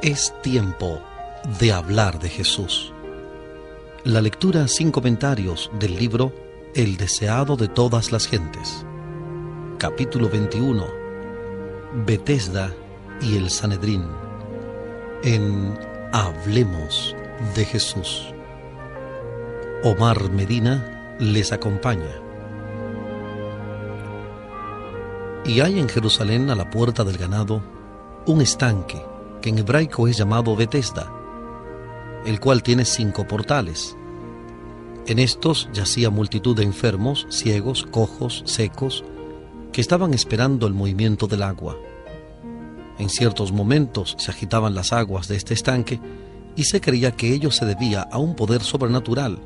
Es tiempo de hablar de Jesús. La lectura sin comentarios del libro El deseado de todas las gentes. Capítulo 21. Betesda y el Sanedrín. En Hablemos de Jesús. Omar Medina les acompaña. Y hay en Jerusalén, a la puerta del ganado, un estanque que en hebraico es llamado Betesda, el cual tiene 5 portales. En estos yacía multitud de enfermos, ciegos, cojos, secos, que estaban esperando el movimiento del agua. En ciertos momentos se agitaban las aguas de este estanque y se creía que ello se debía a un poder sobrenatural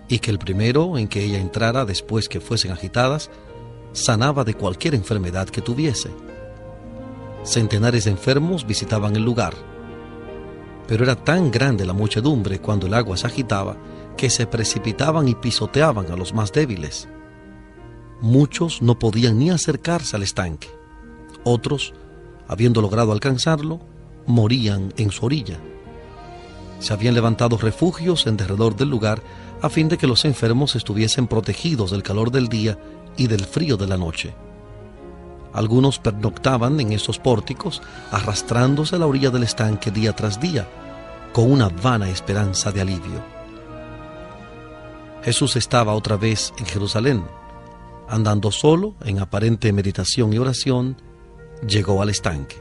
y que el primero en que ella entrara después que fuesen agitadas sanaba de cualquier enfermedad que tuviese. Centenares de enfermos visitaban el lugar, pero era tan grande la muchedumbre cuando el agua se agitaba que se precipitaban y pisoteaban a los más débiles. Muchos no podían ni acercarse al estanque. Otros, habiendo logrado alcanzarlo, morían en su orilla. Se habían levantado refugios en derredor del lugar a fin de que los enfermos estuviesen protegidos del calor del día y del frío de la noche. Algunos pernoctaban en esos pórticos, arrastrándose a la orilla del estanque día tras día, con una vana esperanza de alivio. Jesús estaba otra vez en Jerusalén. Andando solo, en aparente meditación y oración, llegó al estanque.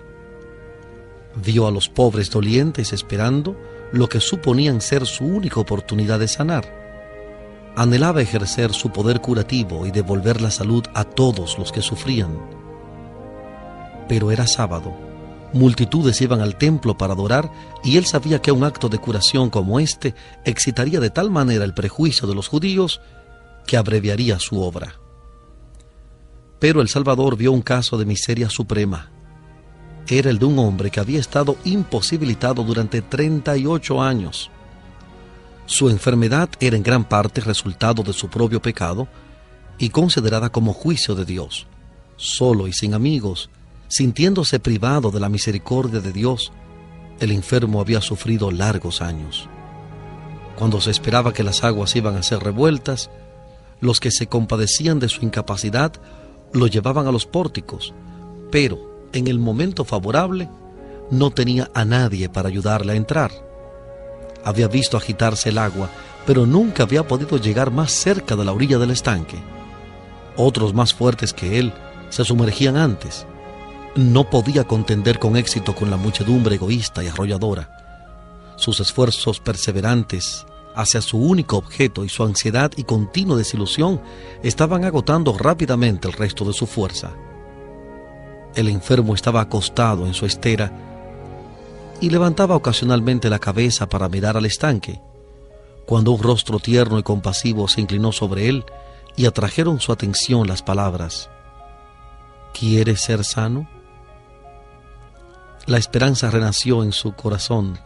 Vio a los pobres dolientes esperando lo que suponían ser su única oportunidad de sanar. Anhelaba ejercer su poder curativo y devolver la salud a todos los que sufrían. Pero era sábado, multitudes iban al templo para adorar y él sabía que un acto de curación como este excitaría de tal manera el prejuicio de los judíos que abreviaría su obra. Pero el Salvador vio un caso de miseria suprema. Era el de un hombre que había estado imposibilitado durante 38 años. Su enfermedad era en gran parte resultado de su propio pecado y considerada como juicio de Dios. Solo y sin amigos, sintiéndose privado de la misericordia de Dios, el enfermo había sufrido largos años. Cuando se esperaba que las aguas iban a ser revueltas, los que se compadecían de su incapacidad lo llevaban a los pórticos, pero en el momento favorable no tenía a nadie para ayudarle a entrar. Había visto agitarse el agua, pero nunca había podido llegar más cerca de la orilla del estanque. Otros más fuertes que él se sumergían antes. No podía contender con éxito con la muchedumbre egoísta y arrolladora. Sus esfuerzos perseverantes hacia su único objeto y su ansiedad y continua desilusión estaban agotando rápidamente el resto de su fuerza. El enfermo estaba acostado en su estera y levantaba ocasionalmente la cabeza para mirar al estanque, cuando un rostro tierno y compasivo se inclinó sobre él y atrajeron su atención las palabras: ¿Quieres ser sano? La esperanza renació en su corazón.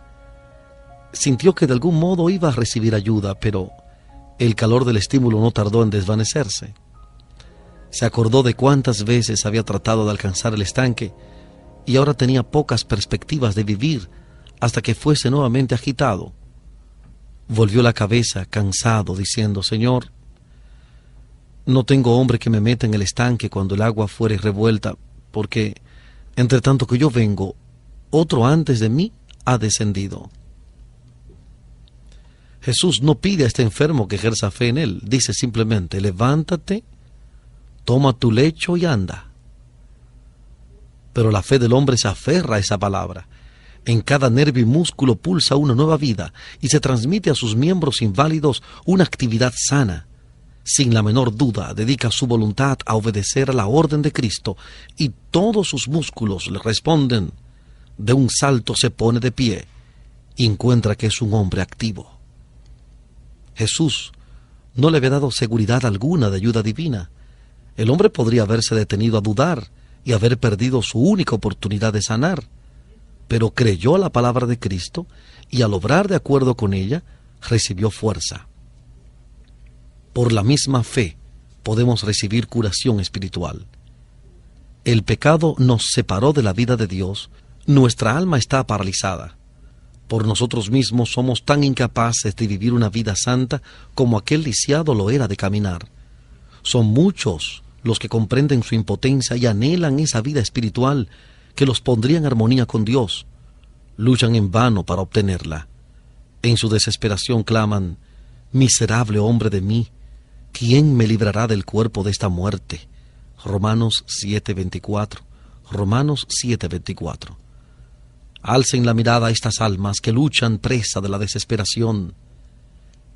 Sintió que de algún modo iba a recibir ayuda, pero el calor del estímulo no tardó en desvanecerse. Se acordó de cuántas veces había tratado de alcanzar el estanque y ahora tenía pocas perspectivas de vivir hasta que fuese nuevamente agitado. Volvió la cabeza cansado, diciendo: Señor, no tengo hombre que me meta en el estanque cuando el agua fuere revuelta, porque entre tanto que yo vengo, otro antes de mí ha descendido. Jesús no pide a este enfermo que ejerza fe en él. Dice simplemente: levántate, toma tu lecho y anda. Pero la fe del hombre se aferra a esa palabra. En cada nervio y músculo pulsa una nueva vida y se transmite a sus miembros inválidos una actividad sana. Sin la menor duda, dedica su voluntad a obedecer a la orden de Cristo y todos sus músculos le responden. De un salto se pone de pie y encuentra que es un hombre activo. Jesús no le había dado seguridad alguna de ayuda divina. El hombre podría haberse detenido a dudar y haber perdido su única oportunidad de sanar, pero creyó a la palabra de Cristo y al obrar de acuerdo con ella, recibió fuerza. Por la misma fe podemos recibir curación espiritual. El pecado nos separó de la vida de Dios, nuestra alma está paralizada. Por nosotros mismos somos tan incapaces de vivir una vida santa como aquel lisiado lo era de caminar. Son muchos los que comprenden su impotencia y anhelan esa vida espiritual que los pondría en armonía con Dios. Luchan en vano para obtenerla. En su desesperación claman: miserable hombre de mí, ¿quién me librará del cuerpo de esta muerte? Romanos 7:24. Romanos 7:24. Alcen la mirada a estas almas que luchan presa de la desesperación.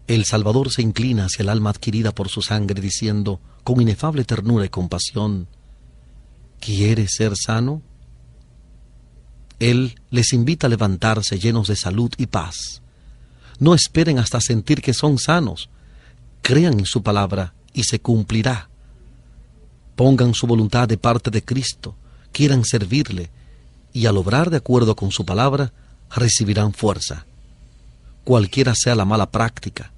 El Salvador se inclina hacia el alma adquirida por su sangre, diciendo con inefable ternura y compasión: ¿quieres ser sano? Él les invita a levantarse llenos de salud y paz. No esperen hasta sentir que son sanos. Crean en su palabra y se cumplirá. Pongan su voluntad de parte de Cristo, quieran servirle, y al obrar de acuerdo con su palabra, recibirán fuerza. Cualquiera sea la mala práctica,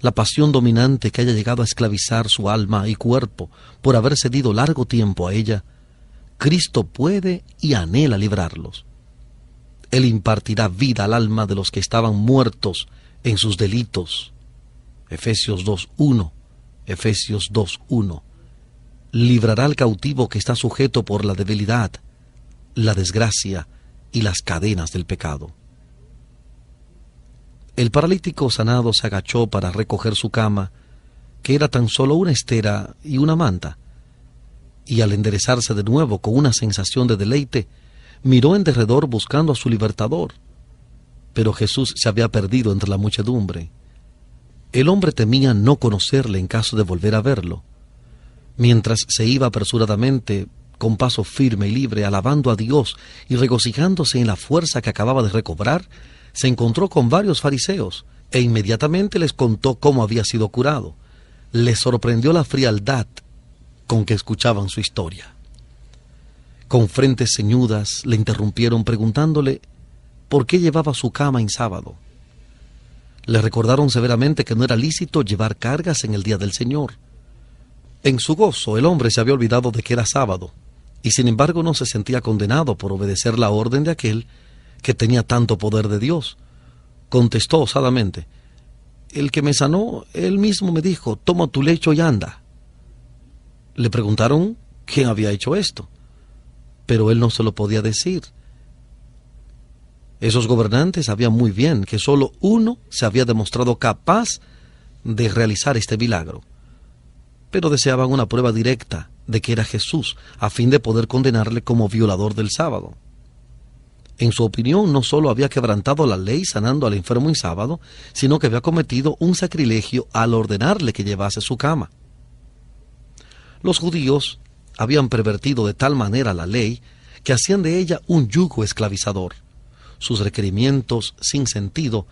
la pasión dominante que haya llegado a esclavizar su alma y cuerpo por haber cedido largo tiempo a ella, Cristo puede y anhela librarlos. Él impartirá vida al alma de los que estaban muertos en sus delitos. Efesios 2:1. Efesios 2:1. Librará al cautivo que está sujeto por la debilidad, la desgracia y las cadenas del pecado. El paralítico sanado se agachó para recoger su cama, que era tan solo una estera y una manta, y al enderezarse de nuevo con una sensación de deleite, miró en derredor buscando a su libertador. Pero Jesús se había perdido entre la muchedumbre. El hombre temía no conocerle en caso de volver a verlo. Mientras se iba apresuradamente, con paso firme y libre, alabando a Dios y regocijándose en la fuerza que acababa de recobrar, se encontró con varios fariseos e inmediatamente les contó cómo había sido curado. Les sorprendió la frialdad con que escuchaban su historia. Con frentes ceñudas le interrumpieron preguntándole por qué llevaba su cama en sábado. Le recordaron severamente que no era lícito llevar cargas en el día del Señor. En su gozo, el hombre se había olvidado de que era sábado, y sin embargo no se sentía condenado por obedecer la orden de aquel que tenía tanto poder de Dios. Contestó osadamente: el que me sanó, él mismo me dijo, toma tu lecho y anda. Le preguntaron quién había hecho esto, pero él no se lo podía decir. Esos gobernantes sabían muy bien que solo uno se había demostrado capaz de realizar este milagro, pero deseaban una prueba directa de que era Jesús, a fin de poder condenarle como violador del sábado. En su opinión, no solo había quebrantado la ley sanando al enfermo en sábado, sino que había cometido un sacrilegio al ordenarle que llevase su cama. Los judíos habían pervertido de tal manera la ley que hacían de ella un yugo esclavizador. Sus requerimientos sin sentido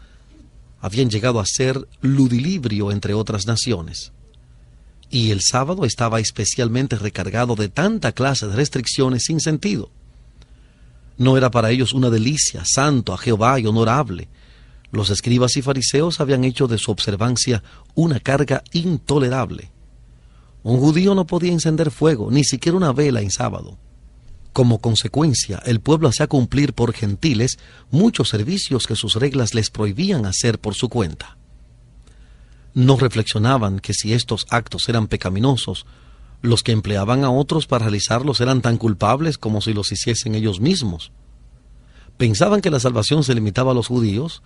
habían llegado a ser ludilibrio entre otras naciones. Y el sábado estaba especialmente recargado de tanta clase de restricciones sin sentido. No era para ellos una delicia, santo a Jehová y honorable. Los escribas y fariseos habían hecho de su observancia una carga intolerable. Un judío no podía encender fuego, ni siquiera una vela en sábado. Como consecuencia, el pueblo hacía cumplir por gentiles muchos servicios que sus reglas les prohibían hacer por su cuenta. No reflexionaban que si estos actos eran pecaminosos, los que empleaban a otros para realizarlos eran tan culpables como si los hiciesen ellos mismos. Pensaban que la salvación se limitaba a los judíos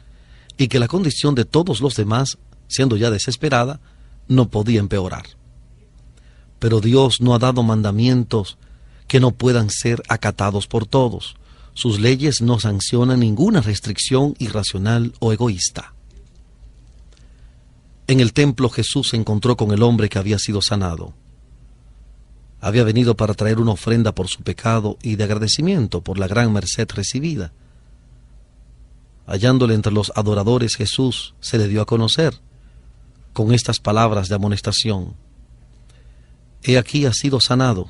y que la condición de todos los demás, siendo ya desesperada, no podía empeorar. Pero Dios no ha dado mandamientos que no puedan ser acatados por todos. Sus leyes no sancionan ninguna restricción irracional o egoísta. En el templo Jesús se encontró con el hombre que había sido sanado. Había venido para traer una ofrenda por su pecado y de agradecimiento por la gran merced recibida. Hallándole entre los adoradores, Jesús se le dio a conocer con estas palabras de amonestación: He aquí has sido sanado,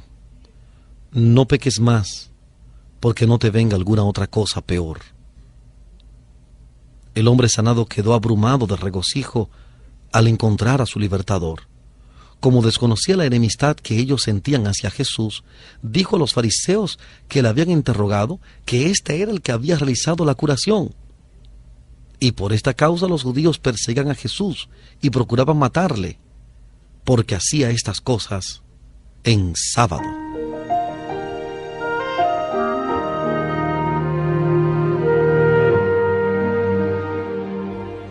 no peques más, porque no te venga alguna otra cosa peor. El hombre sanado quedó abrumado de regocijo al encontrar a su libertador. Como desconocía la enemistad que ellos sentían hacia Jesús, dijo a los fariseos que le habían interrogado que éste era el que había realizado la curación. Y por esta causa los judíos perseguían a Jesús y procuraban matarle, porque hacía estas cosas en sábado.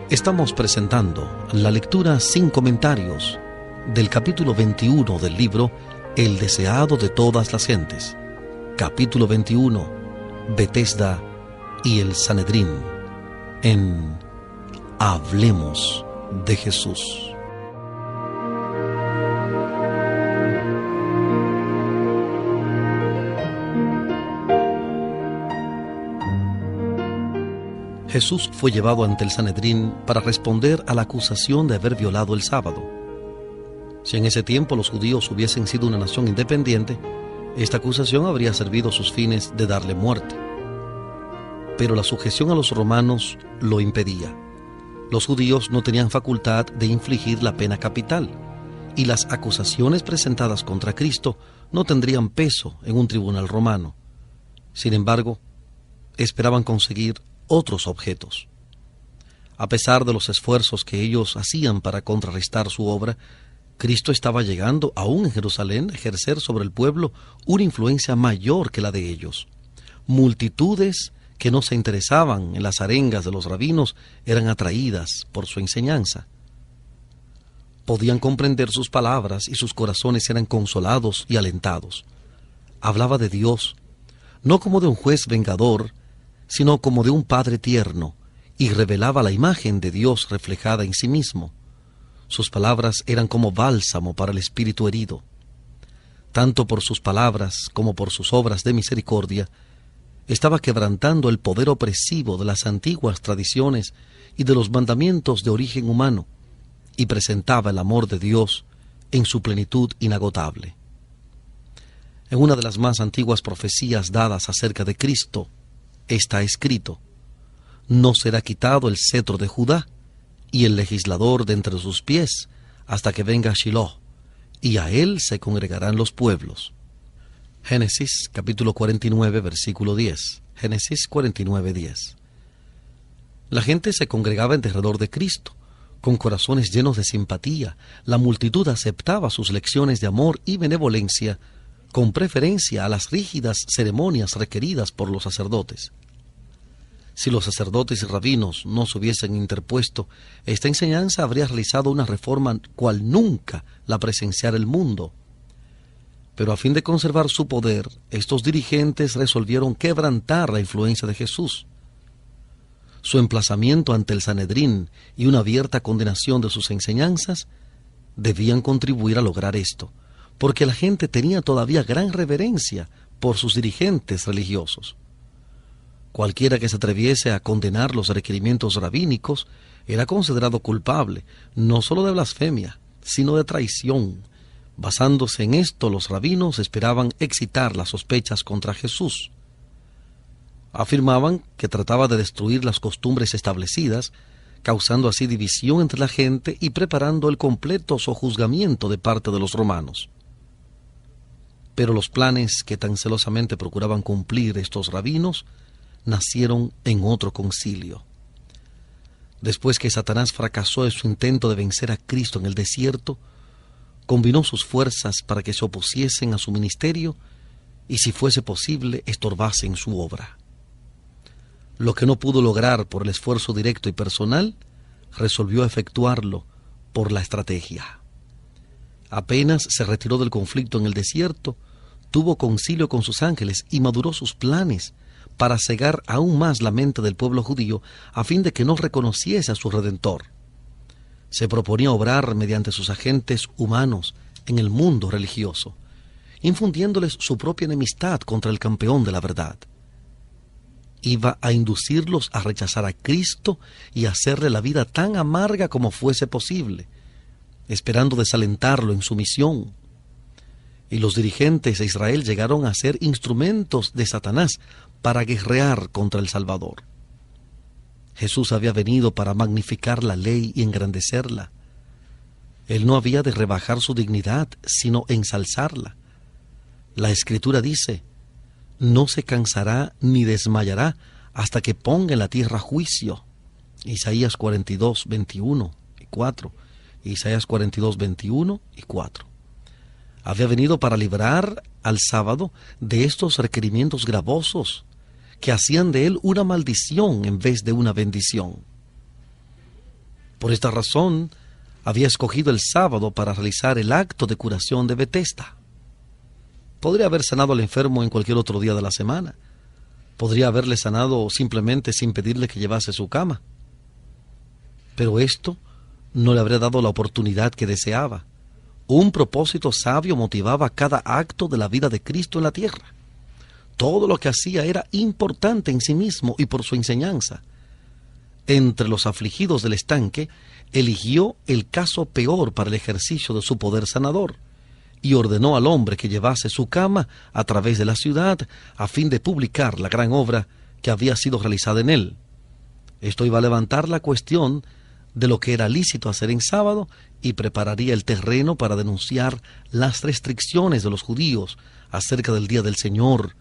Estamos presentando la lectura sin comentarios del capítulo 21 del libro El deseado de todas las gentes. Capítulo 21, Betesda y el Sanedrín, en Hablemos de Jesús. Jesús fue llevado ante el Sanedrín para responder a la acusación de haber violado el sábado. Si en ese tiempo los judíos hubiesen sido una nación independiente, esta acusación habría servido a sus fines de darle muerte. Pero la sujeción a los romanos lo impedía. Los judíos no tenían facultad de infligir la pena capital, y las acusaciones presentadas contra Cristo no tendrían peso en un tribunal romano. Sin embargo, esperaban conseguir otros objetos. A pesar de los esfuerzos que ellos hacían para contrarrestar su obra, Cristo estaba llegando aún en Jerusalén a ejercer sobre el pueblo una influencia mayor que la de ellos. Multitudes que no se interesaban en las arengas de los rabinos eran atraídas por su enseñanza. Podían comprender sus palabras y sus corazones eran consolados y alentados. Hablaba de Dios, no como de un juez vengador, sino como de un Padre tierno, y revelaba la imagen de Dios reflejada en sí mismo. Sus palabras eran como bálsamo para el espíritu herido. Tanto por sus palabras como por sus obras de misericordia, estaba quebrantando el poder opresivo de las antiguas tradiciones y de los mandamientos de origen humano, y presentaba el amor de Dios en su plenitud inagotable. En una de las más antiguas profecías dadas acerca de Cristo, está escrito: no será quitado el cetro de Judá y el legislador de entre sus pies hasta que venga Shiloh, y a él se congregarán los pueblos. Génesis capítulo 49, versículo 10. Génesis 49, 10. La gente se congregaba en derredor de Cristo, con corazones llenos de simpatía. La multitud aceptaba sus lecciones de amor y benevolencia, con preferencia a las rígidas ceremonias requeridas por los sacerdotes. Si los sacerdotes y rabinos no se hubiesen interpuesto, esta enseñanza habría realizado una reforma cual nunca la presenciara el mundo. Pero a fin de conservar su poder, estos dirigentes resolvieron quebrantar la influencia de Jesús. Su emplazamiento ante el Sanedrín y una abierta condenación de sus enseñanzas debían contribuir a lograr esto, porque la gente tenía todavía gran reverencia por sus dirigentes religiosos. Cualquiera que se atreviese a condenar los requerimientos rabínicos era considerado culpable, no solo de blasfemia, sino de traición. Basándose en esto, los rabinos esperaban excitar las sospechas contra Jesús. Afirmaban que trataba de destruir las costumbres establecidas, causando así división entre la gente y preparando el completo sojuzgamiento de parte de los romanos. Pero los planes que tan celosamente procuraban cumplir estos rabinos nacieron en otro concilio. Después que Satanás fracasó en su intento de vencer a Cristo en el desierto, combinó sus fuerzas para que se opusiesen a su ministerio y, si fuese posible, estorbasen su obra. Lo que no pudo lograr por el esfuerzo directo y personal, resolvió efectuarlo por la estrategia. Apenas se retiró del conflicto en el desierto, tuvo concilio con sus ángeles y maduró sus planes para cegar aún más la mente del pueblo judío a fin de que no reconociese a su Redentor. Se proponía obrar mediante sus agentes humanos en el mundo religioso, infundiéndoles su propia enemistad contra el campeón de la verdad. Iba a inducirlos a rechazar a Cristo y a hacerle la vida tan amarga como fuese posible, esperando desalentarlo en su misión. Y los dirigentes de Israel llegaron a ser instrumentos de Satanás para guerrear contra el Salvador. Jesús había venido para magnificar la ley y engrandecerla. Él no había de rebajar su dignidad, sino ensalzarla. La Escritura dice: no se cansará ni desmayará hasta que ponga en la tierra juicio. Isaías 42, 21 y 4. Isaías 42, 21 y 4. Había venido para librar al sábado de estos requerimientos gravosos que hacían de él una maldición en vez de una bendición. Por esta razón, había escogido el sábado para realizar el acto de curación de Betesda. Podría haber sanado al enfermo en cualquier otro día de la semana. Podría haberle sanado simplemente sin pedirle que llevase su cama. Pero esto no le habría dado la oportunidad que deseaba. Un propósito sabio motivaba cada acto de la vida de Cristo en la tierra. Todo lo que hacía era importante en sí mismo y por su enseñanza. Entre los afligidos del estanque, eligió el caso peor para el ejercicio de su poder sanador y ordenó al hombre que llevase su cama a través de la ciudad a fin de publicar la gran obra que había sido realizada en él. Esto iba a levantar la cuestión de lo que era lícito hacer en sábado y prepararía el terreno para denunciar las restricciones de los judíos acerca del día del Señor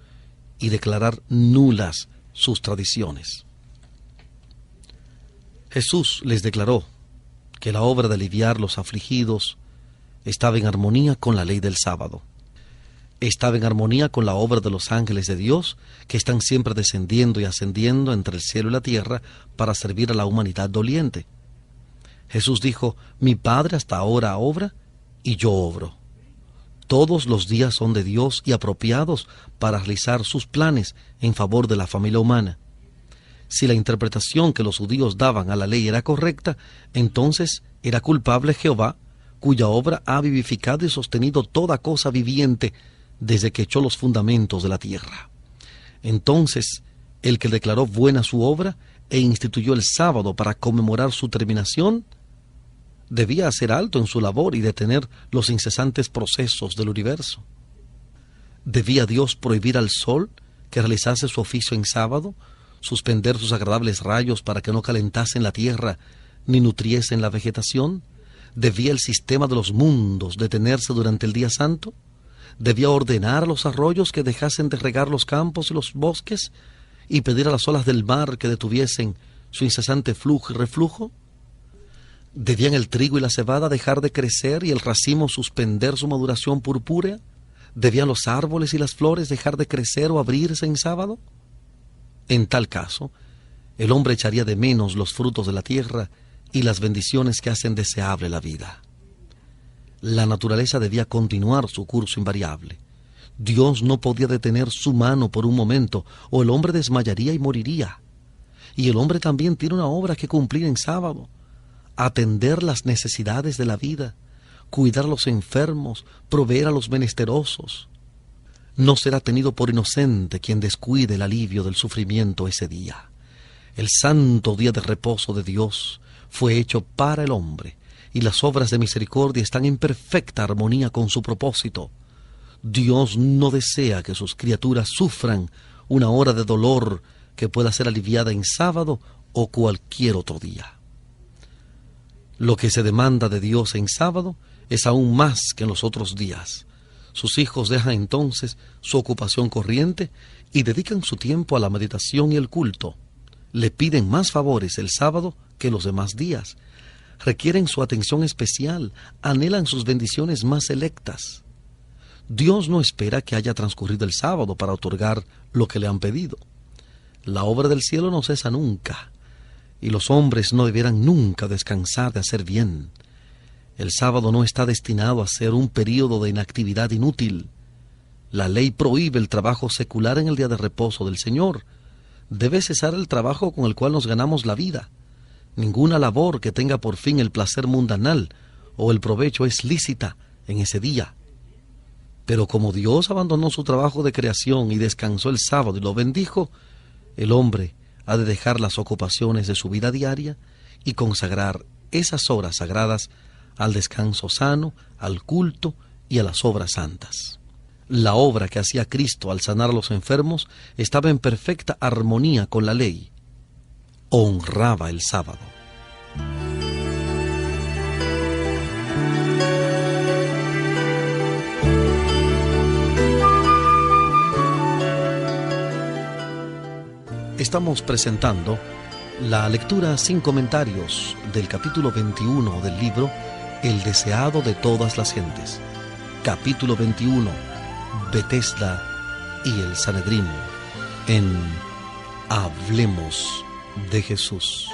y declarar nulas sus tradiciones. Jesús les declaró que la obra de aliviar los afligidos estaba en armonía con la ley del sábado. Estaba en armonía con la obra de los ángeles de Dios que están siempre descendiendo y ascendiendo entre el cielo y la tierra para servir a la humanidad doliente. Jesús dijo: mi Padre hasta ahora obra y yo obro. Todos los días son de Dios y apropiados para realizar sus planes en favor de la familia humana. Si la interpretación que los judíos daban a la ley era correcta, entonces era culpable Jehová, cuya obra ha vivificado y sostenido toda cosa viviente desde que echó los fundamentos de la tierra. Entonces, el que declaró buena su obra e instituyó el sábado para conmemorar su terminación, debía hacer alto en su labor y detener los incesantes procesos del universo. ¿Debía Dios prohibir al sol que realizase su oficio en sábado, suspender sus agradables rayos para que no calentasen la tierra ni nutriesen la vegetación? ¿Debía el sistema de los mundos detenerse durante el día santo? ¿Debía ordenar a los arroyos que dejasen de regar los campos y los bosques y pedir a las olas del mar que detuviesen su incesante flujo y reflujo? ¿Debían el trigo y la cebada dejar de crecer y el racimo suspender su maduración purpúrea? ¿Debían los árboles y las flores dejar de crecer o abrirse en sábado? En tal caso, el hombre echaría de menos los frutos de la tierra y las bendiciones que hacen deseable la vida. La naturaleza debía continuar su curso invariable. Dios no podía detener su mano por un momento, o el hombre desmayaría y moriría. Y el hombre también tiene una obra que cumplir en sábado: atender las necesidades de la vida, cuidar a los enfermos, proveer a los menesterosos. No será tenido por inocente quien descuide el alivio del sufrimiento ese día. El santo día de reposo de Dios fue hecho para el hombre, y las obras de misericordia están en perfecta armonía con su propósito. Dios no desea que sus criaturas sufran una hora de dolor que pueda ser aliviada en sábado o cualquier otro día. Lo que se demanda de Dios en sábado es aún más que en los otros días. Sus hijos dejan entonces su ocupación corriente y dedican su tiempo a la meditación y el culto. Le piden más favores el sábado que los demás días. Requieren su atención especial, anhelan sus bendiciones más selectas. Dios no espera que haya transcurrido el sábado para otorgar lo que le han pedido. La obra del cielo no cesa nunca, y los hombres no debieran nunca descansar de hacer bien. El sábado no está destinado a ser un período de inactividad inútil. La ley prohíbe el trabajo secular en el día de reposo del Señor. Debe cesar el trabajo con el cual nos ganamos la vida. Ninguna labor que tenga por fin el placer mundanal o el provecho es lícita en ese día. Pero como Dios abandonó su trabajo de creación y descansó el sábado y lo bendijo, el hombre ha de dejar las ocupaciones de su vida diaria y consagrar esas horas sagradas al descanso sano, al culto y a las obras santas. La obra que hacía Cristo al sanar a los enfermos estaba en perfecta armonía con la ley. Honraba el sábado. Estamos presentando La lectura sin comentarios del capítulo 21 del libro El deseado de todas las gentes. Capítulo 21, Betesda y el Sanedrín, en Hablemos de Jesús.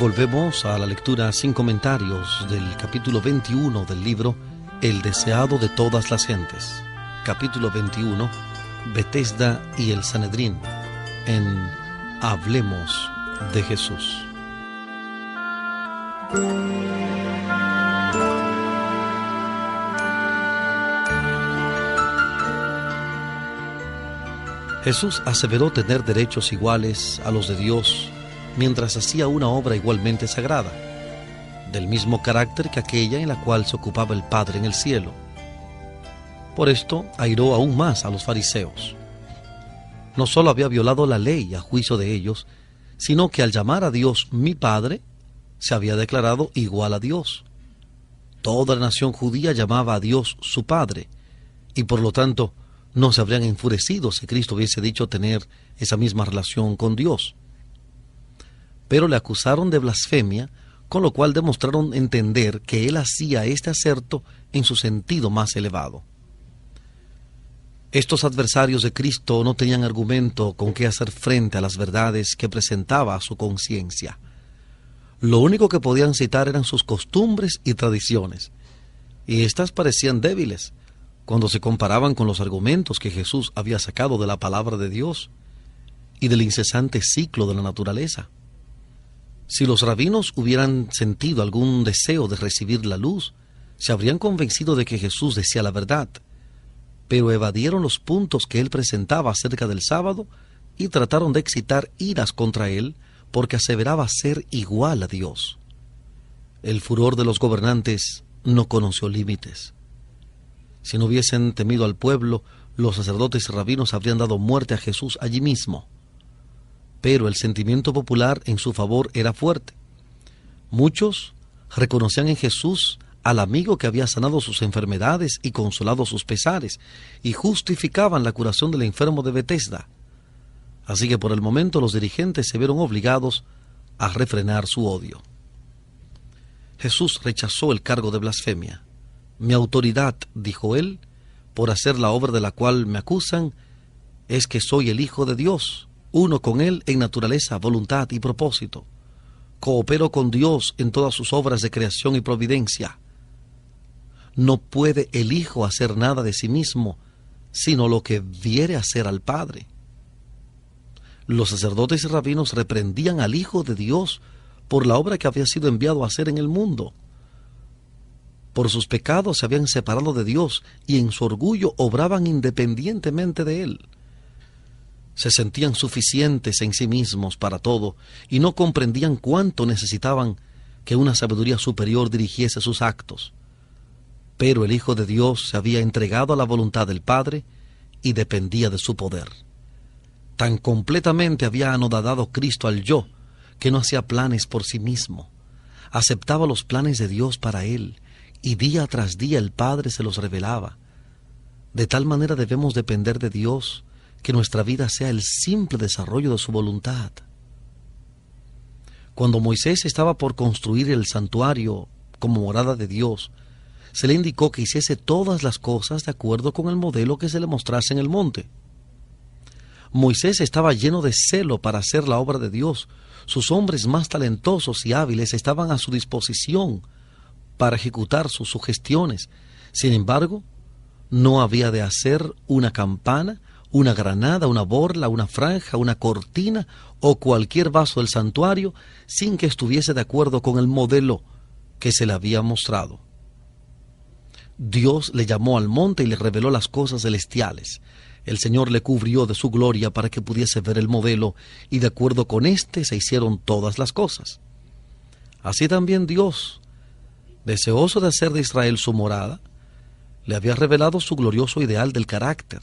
Volvemos a la lectura sin comentarios del capítulo 21 del libro El deseado de todas las gentes. Capítulo 21, Betesda y el Sanedrín, en Hablemos de Jesús. Jesús aseveró tener derechos iguales a los de Dios mientras hacía una obra igualmente sagrada, del mismo carácter que aquella en la cual se ocupaba el Padre en el cielo. Por esto airó aún más a los fariseos. No solo había violado la ley a juicio de ellos, sino que al llamar a Dios mi Padre, se había declarado igual a Dios. Toda la nación judía llamaba a Dios su Padre, y por lo tanto no se habrían enfurecido si Cristo hubiese dicho tener esa misma relación con Dios. Pero le acusaron de blasfemia, con lo cual demostraron entender que él hacía este aserto en su sentido más elevado. Estos adversarios de Cristo no tenían argumento con qué hacer frente a las verdades que presentaba a su conciencia. Lo único que podían citar eran sus costumbres y tradiciones, y éstas parecían débiles cuando se comparaban con los argumentos que Jesús había sacado de la palabra de Dios y del incesante ciclo de la naturaleza. Si los rabinos hubieran sentido algún deseo de recibir la luz, se habrían convencido de que Jesús decía la verdad, pero evadieron los puntos que él presentaba acerca del sábado y trataron de excitar iras contra él porque aseveraba ser igual a Dios. El furor de los gobernantes no conoció límites. Si no hubiesen temido al pueblo, los sacerdotes y rabinos habrían dado muerte a Jesús allí mismo. Pero el sentimiento popular en su favor era fuerte. Muchos reconocían en Jesús al amigo que había sanado sus enfermedades y consolado sus pesares, y justificaban la curación del enfermo de Betesda. Así que por el momento los dirigentes se vieron obligados a refrenar su odio. Jesús rechazó el cargo de blasfemia. Mi autoridad, dijo él, por hacer la obra de la cual me acusan, es que soy el Hijo de Dios, uno con él en naturaleza, voluntad y propósito. Coopero con Dios en todas sus obras de creación y providencia. No puede el Hijo hacer nada de sí mismo, sino lo que viere hacer al Padre. Los sacerdotes y rabinos reprendían al Hijo de Dios por la obra que había sido enviado a hacer en el mundo. Por sus pecados se habían separado de Dios y en su orgullo obraban independientemente de él. Se sentían suficientes en sí mismos para todo y no comprendían cuánto necesitaban que una sabiduría superior dirigiese sus actos. Pero el Hijo de Dios se había entregado a la voluntad del Padre y dependía de su poder. Tan completamente había anodadado Cristo al yo, que no hacía planes por sí mismo. Aceptaba los planes de Dios para él, y día tras día el Padre se los revelaba. De tal manera debemos depender de Dios, que nuestra vida sea el simple desarrollo de su voluntad. Cuando Moisés estaba por construir el santuario como morada de Dios, se le indicó que hiciese todas las cosas de acuerdo con el modelo que se le mostrase en el monte. Moisés estaba lleno de celo para hacer la obra de Dios. Sus hombres más talentosos y hábiles estaban a su disposición para ejecutar sus sugestiones. Sin embargo, no había de hacer una campana, una granada, una borla, una franja, una cortina o cualquier vaso del santuario sin que estuviese de acuerdo con el modelo que se le había mostrado. Dios le llamó al monte y le reveló las cosas celestiales. El Señor le cubrió de su gloria para que pudiese ver el modelo, y de acuerdo con éste se hicieron todas las cosas. Así también Dios, deseoso de hacer de Israel su morada, le había revelado su glorioso ideal del carácter.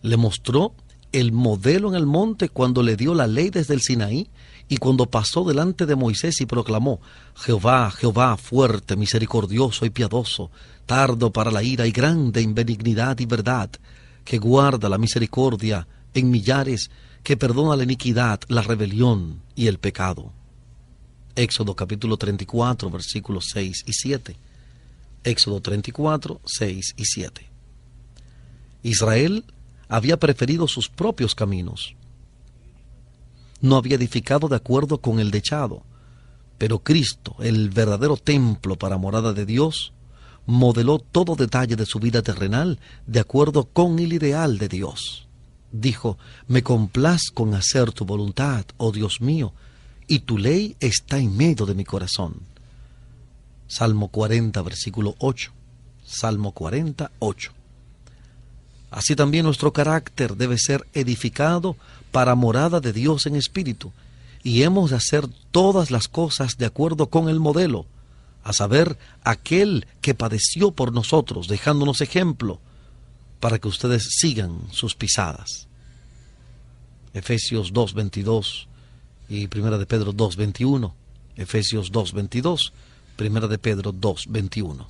Le mostró el modelo en el monte cuando le dio la ley desde el Sinaí y cuando pasó delante de Moisés y proclamó: Jehová, Jehová, fuerte, misericordioso y piadoso, tardo para la ira y grande en benignidad y verdad, que guarda la misericordia en millares, que perdona la iniquidad, la rebelión y el pecado. Éxodo capítulo 34, versículos 6 y 7. Éxodo 34, 6 y 7. Israel había preferido sus propios caminos. No había edificado de acuerdo con el dechado, pero Cristo, el verdadero templo para morada de Dios, modeló todo detalle de su vida terrenal de acuerdo con el ideal de Dios. Dijo: me complazco en hacer tu voluntad, oh Dios mío, y tu ley está en medio de mi corazón. Salmo 40, versículo 8. Salmo 40, 8. Así también nuestro carácter debe ser edificado para morada de Dios en espíritu, y hemos de hacer todas las cosas de acuerdo con el modelo, a saber, aquel que padeció por nosotros, dejándonos ejemplo, para que ustedes sigan sus pisadas. Efesios 2:22 y 1 de Pedro 2:21. Efesios 2:22, 1 de Pedro 2:21.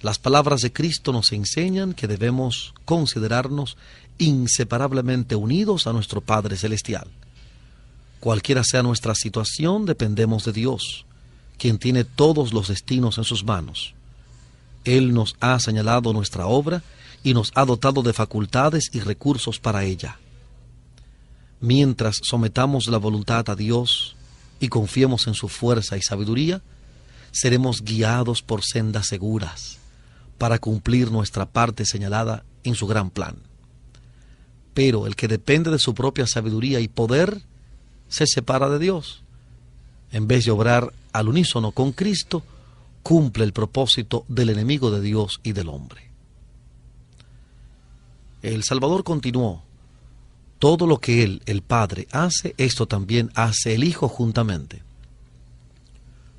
Las palabras de Cristo nos enseñan que debemos considerarnos inseparablemente unidos a nuestro Padre Celestial. Cualquiera sea nuestra situación, dependemos de Dios, quien tiene todos los destinos en sus manos. Él nos ha señalado nuestra obra y nos ha dotado de facultades y recursos para ella. Mientras sometamos la voluntad a Dios y confiemos en su fuerza y sabiduría, seremos guiados por sendas seguras para cumplir nuestra parte señalada en su gran plan. Pero el que depende de su propia sabiduría y poder se separa de Dios. En vez de obrar al unísono con Cristo, cumple el propósito del enemigo de Dios y del hombre. El Salvador continuó: todo lo que Él, el Padre, hace, esto también hace el Hijo juntamente.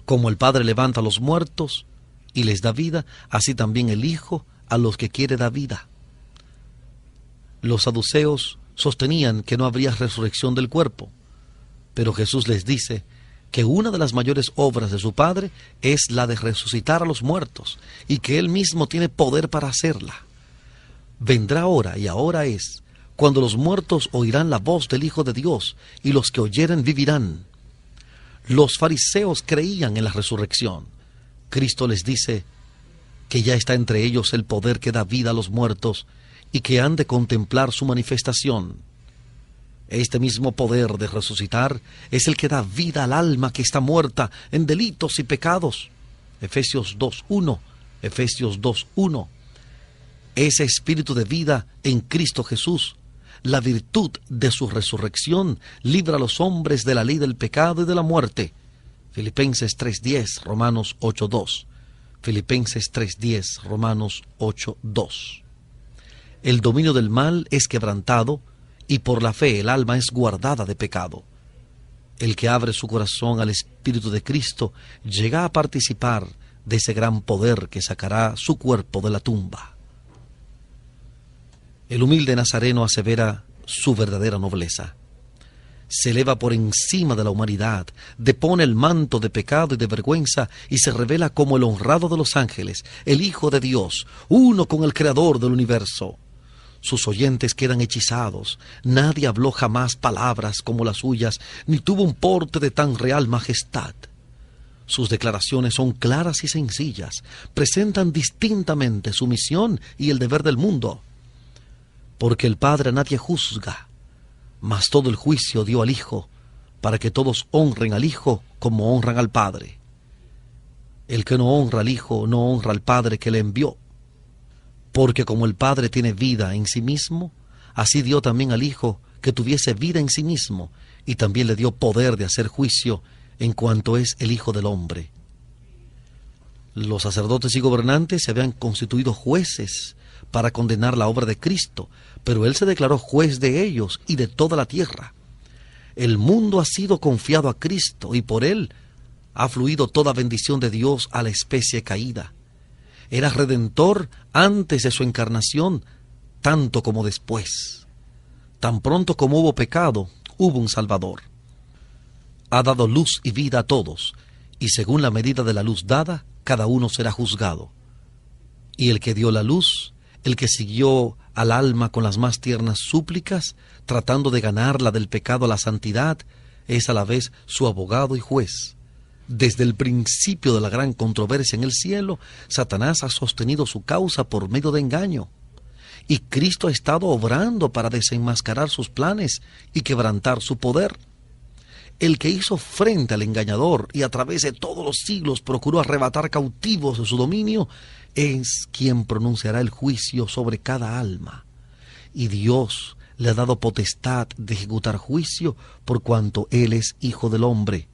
Como el Padre levanta a los muertos y les da vida, así también el Hijo a los que quiere da vida. Los saduceos sostenían que no habría resurrección del cuerpo, pero Jesús les dice que una de las mayores obras de su Padre es la de resucitar a los muertos, y que Él mismo tiene poder para hacerla. Vendrá hora, y ahora es, cuando los muertos oirán la voz del Hijo de Dios, y los que oyeren vivirán. Los fariseos creían en la resurrección. Cristo les dice que ya está entre ellos el poder que da vida a los muertos, y que han de contemplar su manifestación. Este mismo poder de resucitar es el que da vida al alma que está muerta en delitos y pecados. Efesios 2:1. Efesios 2:1. Ese espíritu de vida en Cristo Jesús, la virtud de su resurrección, libra a los hombres de la ley del pecado y de la muerte. Filipenses 3:10, Romanos 8:2. Filipenses 3:10, Romanos 8:2. El dominio del mal es quebrantado, y por la fe el alma es guardada de pecado. El que abre su corazón al Espíritu de Cristo llega a participar de ese gran poder que sacará su cuerpo de la tumba. El humilde Nazareno asevera su verdadera nobleza. Se eleva por encima de la humanidad, depone el manto de pecado y de vergüenza y se revela como el honrado de los ángeles, el Hijo de Dios, uno con el Creador del universo. Sus oyentes quedan hechizados. Nadie habló jamás palabras como las suyas, ni tuvo un porte de tan real majestad. Sus declaraciones son claras y sencillas, presentan distintamente su misión y el deber del mundo. Porque el Padre a nadie juzga, mas todo el juicio dio al Hijo, para que todos honren al Hijo como honran al Padre. El que no honra al Hijo no honra al Padre que le envió. Porque como el Padre tiene vida en sí mismo, así dio también al Hijo que tuviese vida en sí mismo, y también le dio poder de hacer juicio en cuanto es el Hijo del Hombre. Los sacerdotes y gobernantes se habían constituido jueces para condenar la obra de Cristo, pero Él se declaró juez de ellos y de toda la tierra. El mundo ha sido confiado a Cristo, y por Él ha fluido toda bendición de Dios a la especie caída. Era redentor antes de su encarnación, tanto como después. Tan pronto como hubo pecado, hubo un Salvador. Ha dado luz y vida a todos, y según la medida de la luz dada, cada uno será juzgado. Y el que dio la luz, el que siguió al alma con las más tiernas súplicas, tratando de ganarla del pecado a la santidad, es a la vez su abogado y juez. Desde el principio de la gran controversia en el cielo, Satanás ha sostenido su causa por medio de engaño. Y Cristo ha estado obrando para desenmascarar sus planes y quebrantar su poder. El que hizo frente al engañador y a través de todos los siglos procuró arrebatar cautivos de su dominio, es quien pronunciará el juicio sobre cada alma. Y Dios le ha dado potestad de ejecutar juicio por cuanto Él es Hijo del Hombre.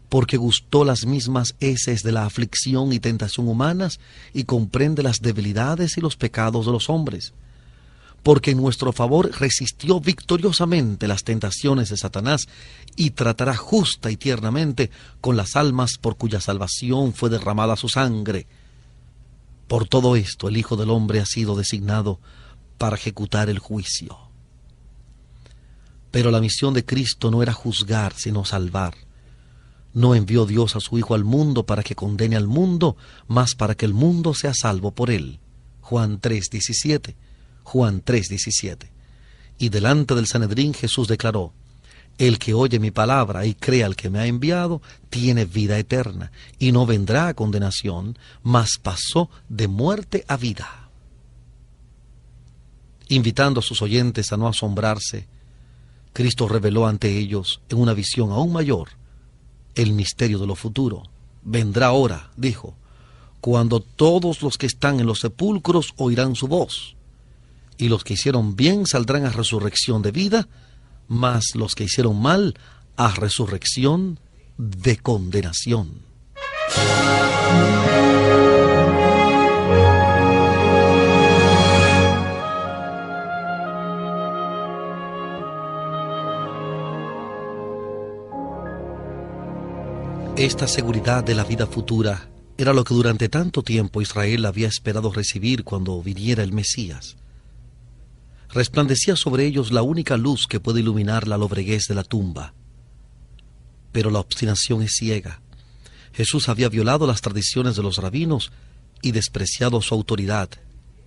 Porque gustó las mismas heces de la aflicción y tentación humanas y comprende las debilidades y los pecados de los hombres. Porque en nuestro favor resistió victoriosamente las tentaciones de Satanás y tratará justa y tiernamente con las almas por cuya salvación fue derramada su sangre. Por todo esto el Hijo del Hombre ha sido designado para ejecutar el juicio. Pero la misión de Cristo no era juzgar, sino salvar. No envió Dios a su Hijo al mundo para que condene al mundo, mas para que el mundo sea salvo por él. Juan 3:17. Juan 3:17. Y delante del Sanedrín Jesús declaró: el que oye mi palabra y cree al que me ha enviado, tiene vida eterna, y no vendrá a condenación, mas pasó de muerte a vida. Invitando a sus oyentes a no asombrarse, Cristo reveló ante ellos, en una visión aún mayor, el misterio de lo futuro. Vendrá hora, dijo, cuando todos los que están en los sepulcros oirán su voz, y los que hicieron bien saldrán a resurrección de vida, mas los que hicieron mal a resurrección de condenación. Esta seguridad de la vida futura era lo que durante tanto tiempo Israel había esperado recibir cuando viniera el Mesías. Resplandecía sobre ellos la única luz que puede iluminar la lobreguez de la tumba. Pero la obstinación es ciega. Jesús había violado las tradiciones de los rabinos y despreciado su autoridad,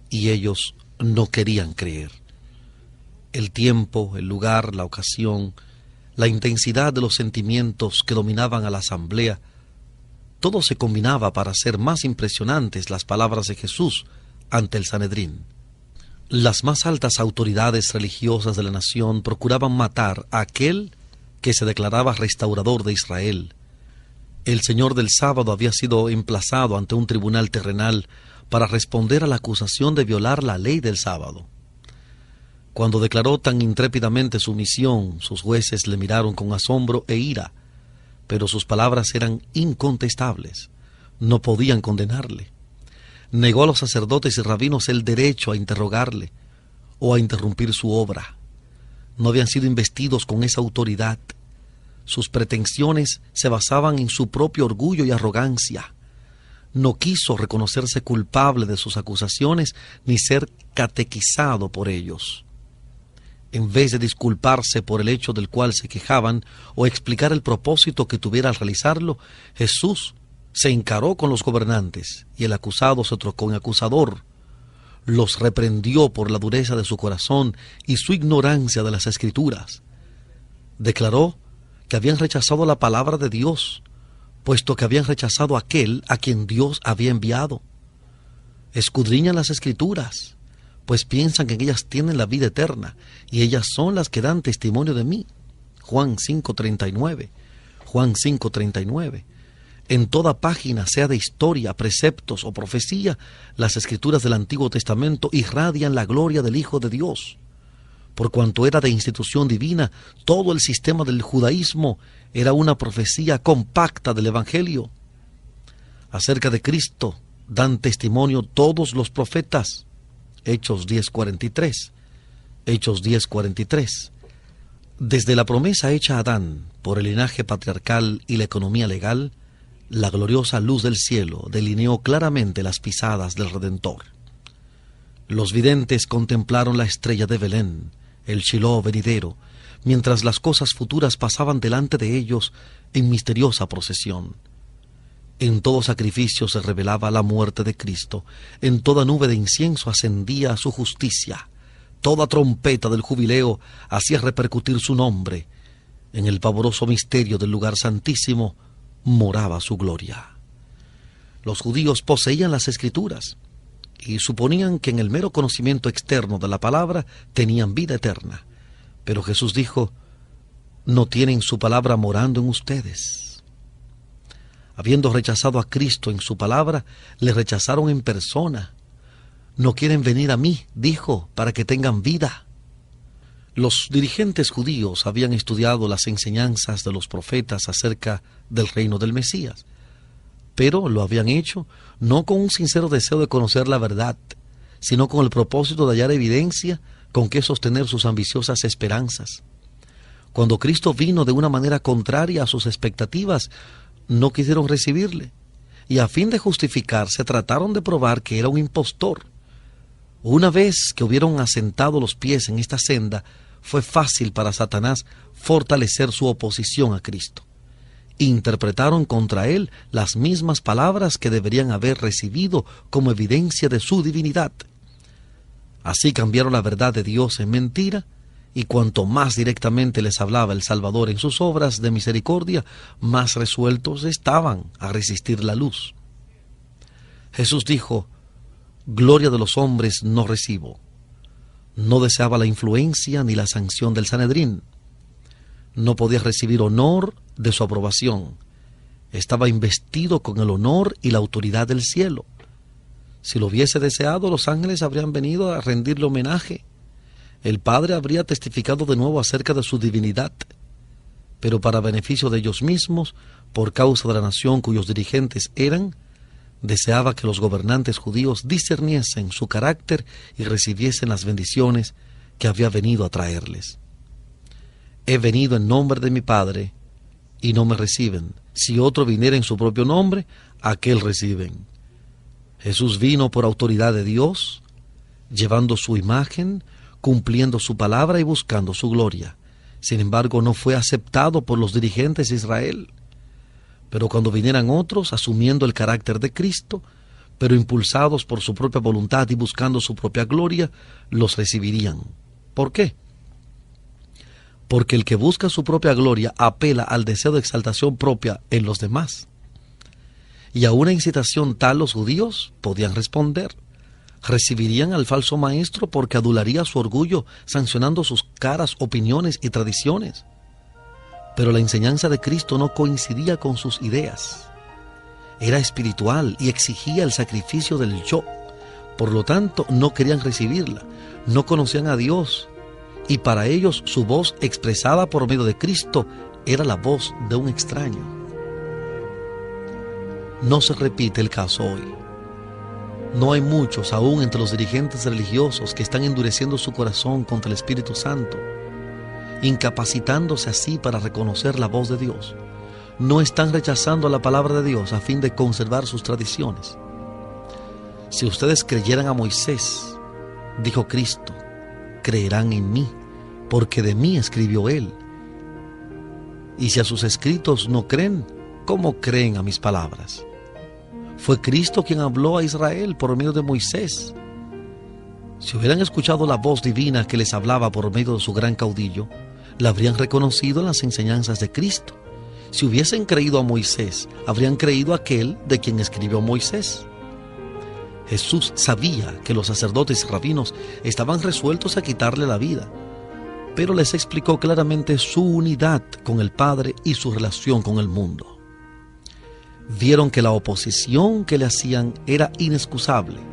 y ellos no querían creer. El tiempo, el lugar, la ocasión, la intensidad de los sentimientos que dominaban a la asamblea, todo se combinaba para hacer más impresionantes las palabras de Jesús ante el Sanedrín. Las más altas autoridades religiosas de la nación procuraban matar a aquel que se declaraba restaurador de Israel. El Señor del sábado había sido emplazado ante un tribunal terrenal para responder a la acusación de violar la ley del sábado. Cuando declaró tan intrépidamente su misión, sus jueces le miraron con asombro e ira, pero sus palabras eran incontestables. No podían condenarle. Negó a los sacerdotes y rabinos el derecho a interrogarle o a interrumpir su obra. No habían sido investidos con esa autoridad. Sus pretensiones se basaban en su propio orgullo y arrogancia. No quiso reconocerse culpable de sus acusaciones ni ser catequizado por ellos. En vez de disculparse por el hecho del cual se quejaban o explicar el propósito que tuviera al realizarlo, Jesús se encaró con los gobernantes y el acusado se trocó en acusador. los reprendió por la dureza de su corazón y su ignorancia de las Escrituras. Declaró que habían rechazado la palabra de Dios, puesto que habían rechazado a aquel a quien Dios había enviado. Escudriñan las Escrituras, pues piensan que en ellas tienen la vida eterna, y ellas son las que dan testimonio de mí. Juan 5:39. Juan 5:39. En toda página, sea de historia, preceptos o profecía, las Escrituras del Antiguo Testamento irradian la gloria del Hijo de Dios. Por cuanto era de institución divina, todo el sistema del judaísmo era una profecía compacta del Evangelio. Acerca de Cristo dan testimonio todos los profetas. Hechos 10:43. Hechos 10:43. Desde la promesa hecha a Adán por el linaje patriarcal y la economía legal, la gloriosa luz del cielo delineó claramente las pisadas del Redentor. Los videntes contemplaron la estrella de Belén, el Shiloh venidero, mientras las cosas futuras pasaban delante de ellos en misteriosa procesión. En todo sacrificio se revelaba la muerte de Cristo, en toda nube de incienso ascendía su justicia, toda trompeta del jubileo hacía repercutir su nombre, en el pavoroso misterio del lugar santísimo moraba su gloria. Los judíos poseían las Escrituras y suponían que en el mero conocimiento externo de la palabra tenían vida eterna. Pero Jesús dijo: no tienen su palabra morando en ustedes. Habiendo rechazado a Cristo en su palabra, le rechazaron en persona. No quieren venir a mí, dijo, para que tengan vida. Los dirigentes judíos habían estudiado las enseñanzas de los profetas acerca del reino del Mesías, pero lo habían hecho no con un sincero deseo de conocer la verdad, sino con el propósito de hallar evidencia con que sostener sus ambiciosas esperanzas. Cuando Cristo vino de una manera contraria a sus expectativas, no quisieron recibirle, y a fin de justificarse trataron de probar que era un impostor. Una vez que hubieron asentado los pies en esta senda, fue fácil para Satanás fortalecer su oposición a Cristo. Interpretaron contra él las mismas palabras que deberían haber recibido como evidencia de su divinidad. Así cambiaron la verdad de Dios en mentira, y cuanto más directamente les hablaba el Salvador en sus obras de misericordia, más resueltos estaban a resistir la luz. Jesús dijo: gloria de los hombres no recibo. No deseaba la influencia ni la sanción del Sanedrín. No podía recibir honor de su aprobación. Estaba investido con el honor y la autoridad del cielo. Si lo hubiese deseado, los ángeles habrían venido a rendirle homenaje. El Padre habría testificado de nuevo acerca de su divinidad. Pero para beneficio de ellos mismos, por causa de la nación cuyos dirigentes eran, deseaba que los gobernantes judíos discerniesen su carácter y recibiesen las bendiciones que había venido a traerles. He venido en nombre de mi Padre, y no me reciben. Si otro viniera en su propio nombre, aquel reciben. Jesús vino por autoridad de Dios, llevando su imagen, cumpliendo su palabra y buscando su gloria. Sin embargo, no fue aceptado por los dirigentes de Israel. Pero cuando vinieran otros, asumiendo el carácter de Cristo, pero impulsados por su propia voluntad y buscando su propia gloria, los recibirían. ¿Por qué? Porque el que busca su propia gloria apela al deseo de exaltación propia en los demás. Y a una incitación tal los judíos podían responder. Recibirían al falso maestro porque adularía su orgullo, sancionando sus caras opiniones y tradiciones. Pero la enseñanza de Cristo no coincidía con sus ideas. Era espiritual y exigía el sacrificio del yo. Por lo tanto, no querían recibirla, no conocían a Dios, y para ellos su voz expresada por medio de Cristo era la voz de un extraño. No se repite el caso hoy. No hay muchos, aún entre los dirigentes religiosos, que están endureciendo su corazón contra el Espíritu Santo, incapacitándose así para reconocer la voz de Dios. No están rechazando la palabra de Dios a fin de conservar sus tradiciones. Si ustedes creyeran a Moisés, dijo Cristo, creerán en mí, porque de mí escribió él. Y si a sus escritos no creen, ¿cómo creen a mis palabras? Fue Cristo quien habló a Israel por medio de Moisés. Si hubieran escuchado la voz divina que les hablaba por medio de su gran caudillo, la habrían reconocido en las enseñanzas de Cristo. Si hubiesen creído a Moisés, habrían creído a aquel de quien escribió Moisés. Jesús sabía que los sacerdotes y rabinos estaban resueltos a quitarle la vida, pero les explicó claramente su unidad con el Padre y su relación con el mundo. Vieron que la oposición que le hacían era inexcusable,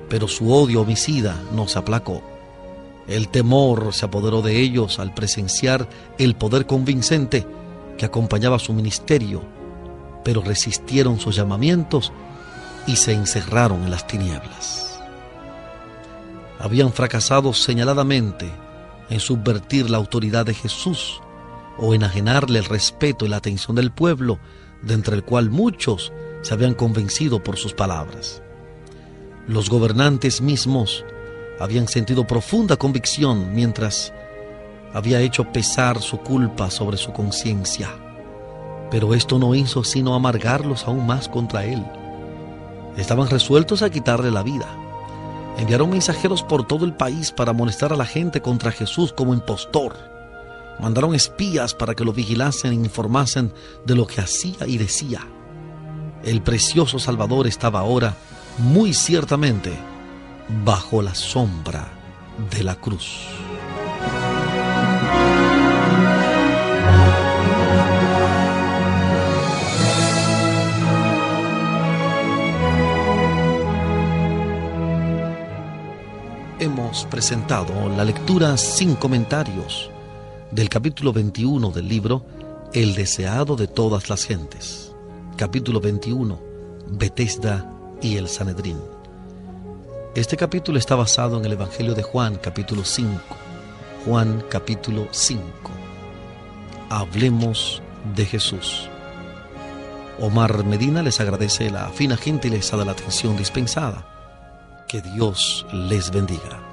pero su odio homicida no se aplacó. El temor se apoderó de ellos al presenciar el poder convincente que acompañaba su ministerio, pero resistieron sus llamamientos y se encerraron en las tinieblas. Habían fracasado señaladamente en subvertir la autoridad de Jesús o enajenarle el respeto y la atención del pueblo, de entre el cual muchos se habían convencido por sus palabras. Los gobernantes mismos habían sentido profunda convicción mientras había hecho pesar su culpa sobre su conciencia, pero esto no hizo sino amargarlos aún más contra él. Estaban resueltos a quitarle la vida. Enviaron mensajeros por todo el país para amonestar a la gente contra Jesús como impostor. Mandaron espías para que lo vigilasen e informasen de lo que hacía y decía. El precioso Salvador estaba ahora, muy ciertamente, bajo la sombra de la cruz. Hemos presentado la lectura sin comentarios del capítulo 21 del libro El deseado de todas las gentes. Capítulo 21, Betesda y el Sanedrín. Este capítulo está basado en el Evangelio de Juan, capítulo 5. Juan, capítulo 5. Hablemos de Jesús. Omar Medina les agradece la fina gentileza de la atención dispensada. Que Dios les bendiga.